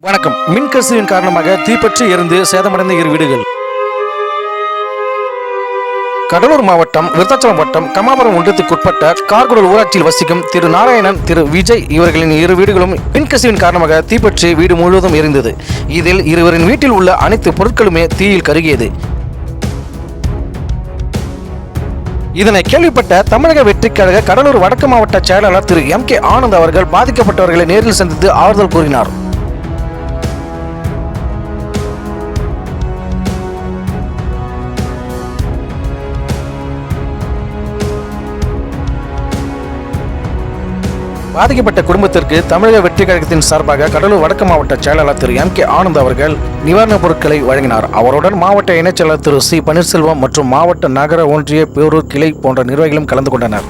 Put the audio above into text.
வணக்கம். மின்கசிவின் காரணமாக தீப்பற்றி எரிந்து சேதமடைந்த இரு வீடுகள். கடலூர் மாவட்டம் விருத்தாச்சலம் வட்டம் கமாபுரம் ஒன்றியத்துக்குட்பட்ட கார்குடல் ஊராட்சியில் வசிக்கும் திரு நாராயணன், திரு விஜய் இவர்களின் இரு வீடுகளும் மின்கசிவின் காரணமாக தீப்பற்றி வீடு முழுவதும் எரிந்தது. இதில் இருவரின் வீட்டில் உள்ள அனைத்து பொருட்களுமே தீயில் கருகியது. இதனை கேள்விப்பட்ட தமிழக வெற்றிக் கழக கடலூர் வடக்கு மாவட்ட செயலாளர் திரு எம்.கே. ஆனந்த் அவர்கள் பாதிக்கப்பட்டவர்களை நேரில் சந்தித்து ஆறுதல் கூறினார். பாதிக்கப்பட்ட குடும்பத்திற்கு தமிழக வெற்றி கழகத்தின் சார்பாக கடலூர் வடக்கு மாவட்ட செயலாளர் திரு எம்.கே. ஆனந்த் அவர்கள் நிவாரணப் பொருட்களை வழங்கினார். அவருடன் மாவட்ட இணைச் செயலாளர் திரு சி. பன்னீர்செல்வம் மற்றும் மாவட்ட நகர ஒன்றிய பேரூர் கிளை போன்ற நிர்வாகிகளும் கலந்து கொண்டனர்.